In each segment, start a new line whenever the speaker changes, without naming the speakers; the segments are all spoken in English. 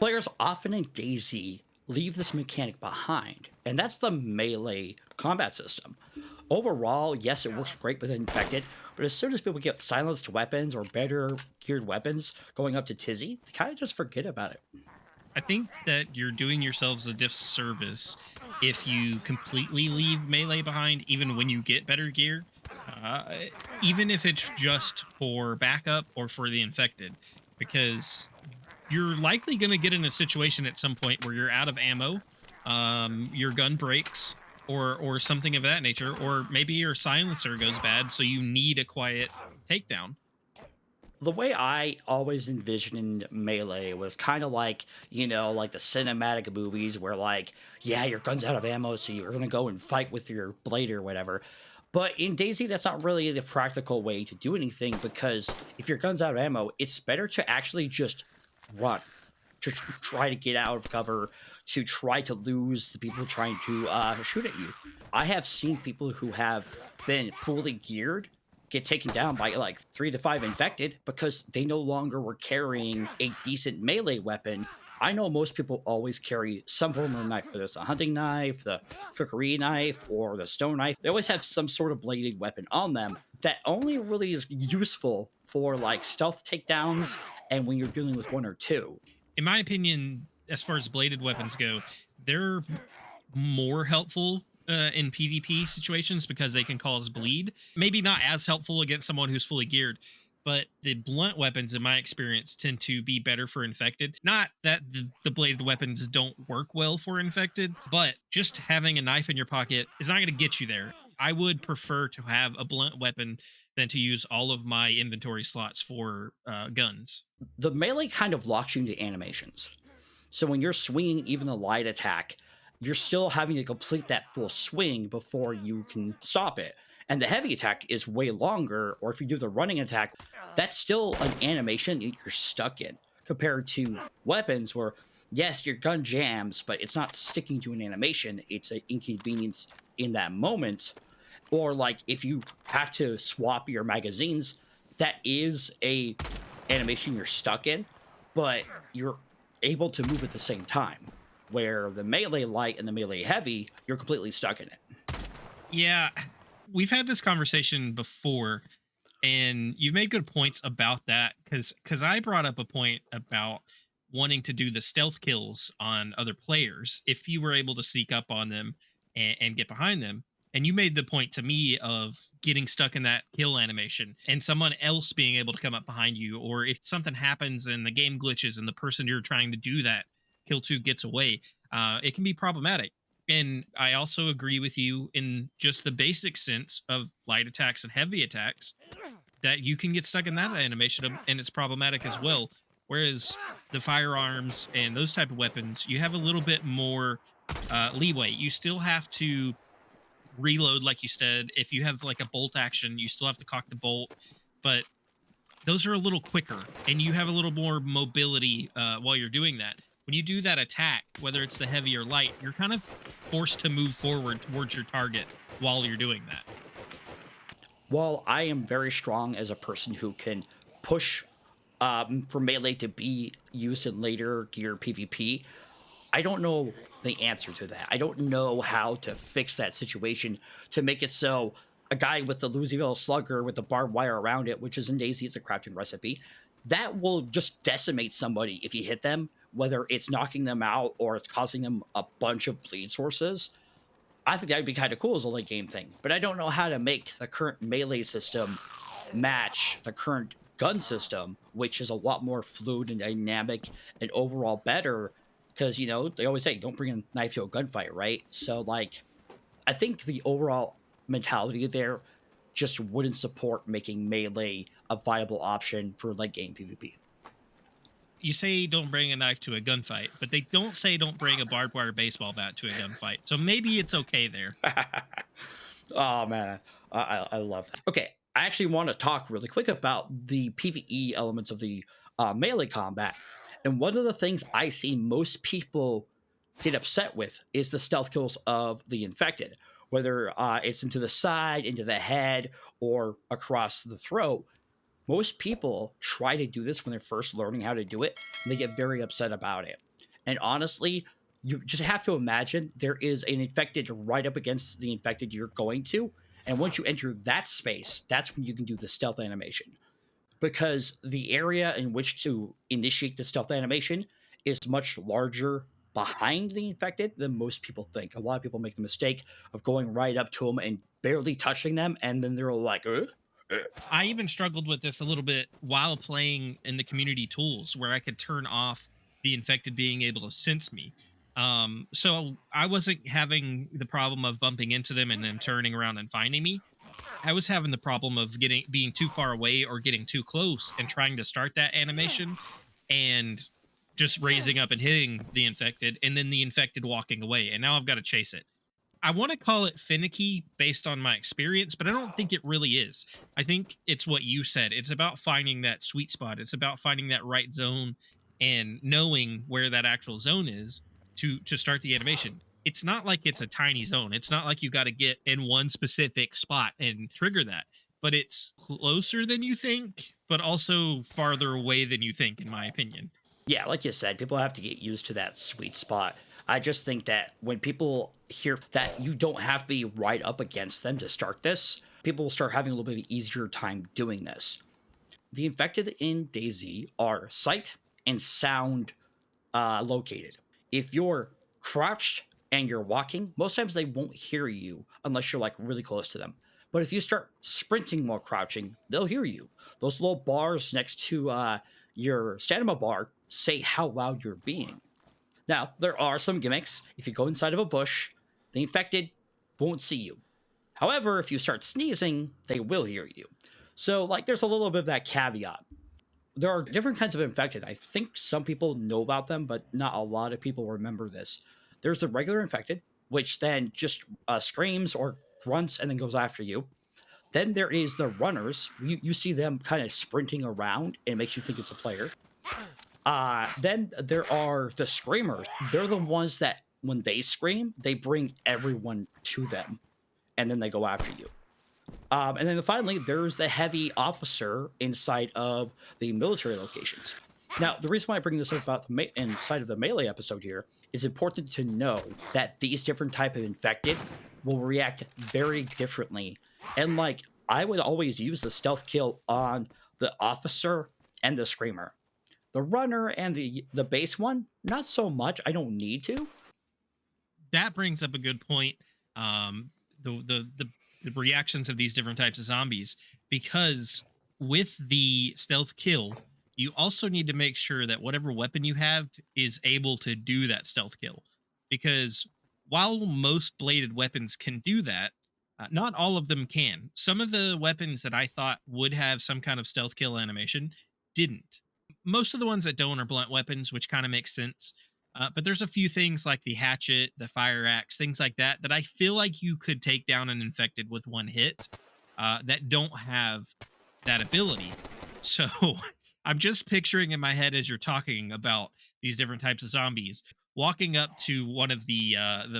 Players often in DayZ leave this mechanic behind, and that's the melee combat system. Overall, yes, it works great with infected, but as soon as people get silenced weapons or better geared weapons going up to Tisy, they kind of just forget about it.
I think that you're doing yourselves a disservice if you completely leave melee behind, even when you get better gear, uh, even if it's just for backup or for the infected, because you're likely going to get in a situation at some point where you're out of ammo, your gun breaks, or something of that nature, or maybe your silencer goes bad, so you need a quiet takedown.
The way I always envisioned Melee was kind of like, like the cinematic movies where, like, yeah, your gun's out of ammo, so you're going to go and fight with your blade or whatever. But in DayZ, that's not really the practical way to do anything because if your gun's out of ammo, it's better to actually just run, to try to get out of cover, to try to lose the people trying to shoot at you. I have seen people who have been fully geared get taken down by like 3 to 5 infected because they no longer were carrying a decent melee weapon. I know most people always carry some form of knife, whether it's a hunting knife, the cookery knife, or the stone knife. They always have some sort of bladed weapon on them that only really is useful for like stealth takedowns and when you're dealing with one or two.
In my opinion, as far as bladed weapons go, they're more helpful in PvP situations because they can cause bleed. Maybe not as helpful against someone who's fully geared, but the blunt weapons, in my experience, tend to be better for infected. Not that the bladed weapons don't work well for infected, but just having a knife in your pocket is not going to get you there. I would prefer to have a blunt weapon than to use all of my inventory slots for guns.
The melee kind of locks you into animations. So when you're swinging even a light attack, you're still having to complete that full swing before you can stop it. And the heavy attack is way longer, or if you do the running attack, that's still an animation that you're stuck in compared to weapons where, yes, your gun jams, but it's not sticking to an animation. It's an inconvenience in that moment. Or like if you have to swap your magazines, that is a animation you're stuck in, but you're able to move at the same time. Where the melee light and the melee heavy, you're completely stuck in it.
Yeah, we've had this conversation before, and you've made good points about that because I brought up a point about wanting to do the stealth kills on other players if you were able to sneak up on them and get behind them. And you made the point to me of getting stuck in that kill animation and someone else being able to come up behind you, or if something happens and the game glitches and the person you're trying to do that kill to gets away, it can be problematic. And I also agree with you in just the basic sense of light attacks and heavy attacks that you can get stuck in that animation and it's problematic as well. Whereas the firearms and those type of weapons, you have a little bit more leeway. You still have to reload, like you said. If you have like a bolt action, you still have to cock the bolt, but those are a little quicker and you have a little more mobility while you're doing that. When you do that attack, whether it's the heavy or light, you're kind of forced to move forward towards your target while you're doing that.
While I am very strong as a person who can push for melee to be used in later gear PvP, I don't know the answer to that. I don't know how to fix that situation to make it so a guy with the Louisville Slugger with the barbed wire around it, which is in DayZ, it's a crafting recipe, that will just decimate somebody if you hit them, whether it's knocking them out or it's causing them a bunch of bleed sources. I think that would be kind of cool as a late game thing, but I don't know how to make the current melee system match the current gun system, which is a lot more fluid and dynamic and overall better. Because they always say don't bring a knife to a gunfight, right? So like, I think the overall mentality there just wouldn't support making melee a viable option for late game PvP.
You say don't bring a knife to a gunfight, but they don't say don't bring a barbed wire baseball bat to a gunfight. So maybe it's okay there.
Oh man, I love that. Okay, I actually want to talk really quick about the PVE elements of the melee combat. And one of the things I see most people get upset with is the stealth kills of the infected, whether it's into the side, into the head, or across the throat. Most people try to do this when they're first learning how to do it, and they get very upset about it. And honestly, you just have to imagine there is an infected right up against the infected you're going to. And once you enter that space, that's when you can do the stealth animation. Because the area in which to initiate the stealth animation is much larger behind the infected than most people think. A lot of people make the mistake of going right up to them and barely touching them, and then they're like, uh.
I even struggled with this a little bit while playing in the community tools where I could turn off the infected being able to sense me. So I wasn't having the problem of bumping into them and then turning around and finding me. I was having the problem of getting being too far away or getting too close and trying to start that animation and just raising up and hitting the infected and then the infected walking away. And now I've got to chase it. I want to call it finicky based on my experience, but I don't think it really is. I think it's what you said. It's about finding that sweet spot. It's about finding that right zone and knowing where that actual zone is to start the animation. It's not like it's a tiny zone. It's not like you got to get in one specific spot and trigger that, but it's closer than you think, but also farther away than you think in my opinion.
Yeah, like you said, people have to get used to that sweet spot. I just think that when people hear that you don't have to be right up against them to start this, people will start having a little bit of easier time doing this. The infected in DayZ are sight and sound located. If you're crouched and you're walking, most times they won't hear you unless you're like really close to them. But if you start sprinting while crouching, they'll hear you. Those little bars next to your stamina bar say how loud you're being. Now, there are some gimmicks. If you go inside of a bush, the infected won't see you. However, if you start sneezing, they will hear you. So, like, there's a little bit of that caveat. There are different kinds of infected. I think some people know about them, but not a lot of people remember this. There's the regular infected, which then just screams or grunts and then goes after you. Then there is the runners. You see them kind of sprinting around and it makes you think it's a player. Then there are the screamers. They're the ones that when they scream, they bring everyone to them and then they go after you. And then finally, there's the heavy officer inside of the military locations. Now, the reason why I bring this up about the inside of the melee episode here is important to know that these different type of infected will react very differently. And like, I would always use the stealth kill on the officer and the screamer. The runner and the base one, not so much. I don't need to.
That brings up a good point. Um, the reactions of these different types of zombies, because with the stealth kill, you also need to make sure that whatever weapon you have is able to do that stealth kill. Because while most bladed weapons can do that, not all of them can. Some of the weapons that I thought would have some kind of stealth kill animation didn't. Most of the ones that don't are blunt weapons, which kind of makes sense. But there's a few things like the hatchet, the fire axe, things like that, that I feel like you could take down an infected with one hit that don't have that ability. So I'm just picturing in my head as you're talking about these different types of zombies, walking up to one of the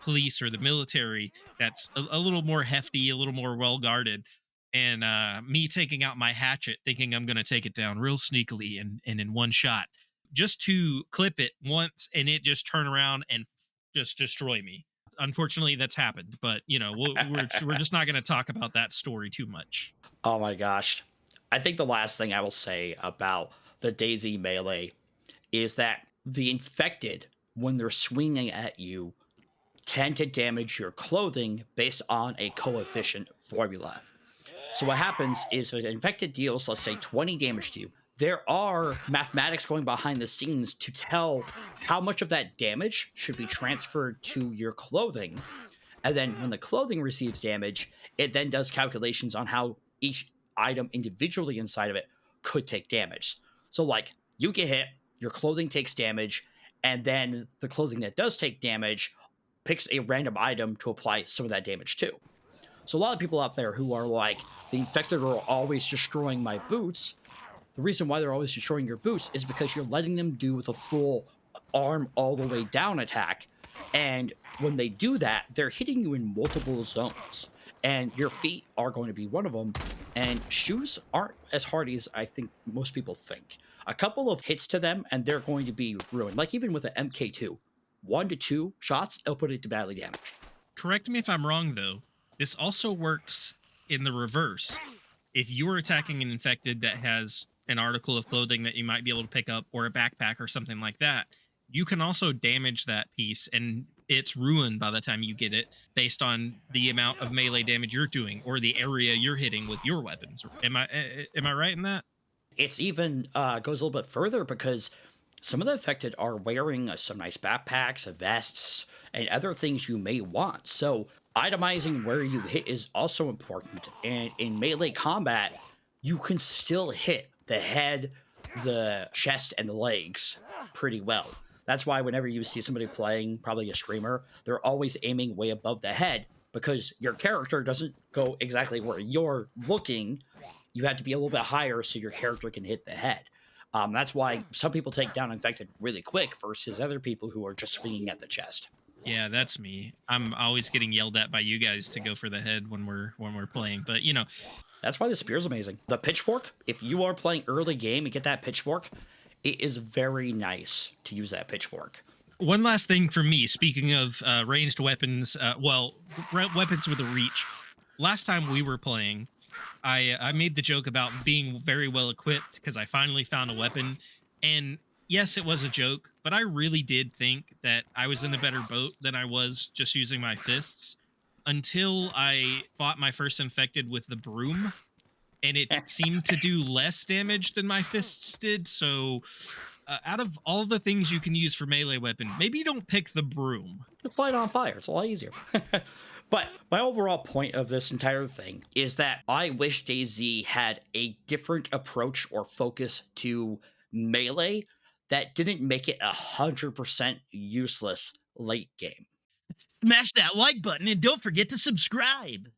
police or the military that's a little more hefty, a little more well guarded, and me taking out my hatchet, thinking I'm going to take it down real sneakily and in one shot, just to clip it once and it just turn around and just destroy me. Unfortunately, that's happened, but we're just not going to talk about that story too much.
Oh my gosh. I think the last thing I will say about the DayZ melee is that the infected, when they're swinging at you, tend to damage your clothing based on a coefficient formula. So what happens is if an infected deals, let's say, 20 damage to you, there are mathematics going behind the scenes to tell how much of that damage should be transferred to your clothing. And then when the clothing receives damage, it then does calculations on how each item individually inside of it could take damage. So, like, you get hit, your clothing takes damage, and then the clothing that does take damage picks a random item to apply some of that damage to. So, a lot of people out there who are like, the infected are always destroying my boots. The reason why they're always destroying your boots is because you're letting them do the full arm all the way down attack. And when they do that, they're hitting you in multiple zones. And your feet are going to be one of them. And shoes aren't as hardy as I think most people think. A couple of hits to them, and they're going to be ruined. Like even with an MK2, 1 to 2 shots, it'll put it to badly damaged.
Correct me if I'm wrong, though. This also works in the reverse. If you're attacking an infected that has an article of clothing that you might be able to pick up, or a backpack or something like that, you can also damage that piece and it's ruined by the time you get it based on the amount of melee damage you're doing or the area you're hitting with your weapons. Am I right in that?
It's even goes a little bit further because some of the affected are wearing some nice backpacks, vests, and other things you may want. So itemizing where you hit is also important. And in melee combat, you can still hit the head, the chest, and the legs pretty well. That's why whenever you see somebody playing, probably a streamer, they're always aiming way above the head because your character doesn't go exactly where you're looking. You have to be a little bit higher so your character can hit the head. That's why some people take down infected really quick versus other people who are just swinging at the chest.
Yeah, that's me. I'm always getting yelled at by you guys to go for the head when we're playing. But
That's why the spear is amazing. The pitchfork, if you are playing early game and get that pitchfork, it is very nice to use that pitchfork.
one last thing for me. Speaking of ranged weapons, weapons with a reach. Last time we were playing, I made the joke about being very well equipped because I finally found a weapon, and yes, it was a joke, but I really did think that I was in a better boat than I was just using my fists until I fought my first infected with the broom, and it seemed to do less damage than my fists did. So, out of all the things you can use for melee weapon, maybe don't pick the broom.
It's light on fire. It's a lot easier. But my overall point of this entire thing is that I wish DayZ had a different approach or focus to melee that didn't make it 100% useless late game.
Smash that like button and don't forget to subscribe.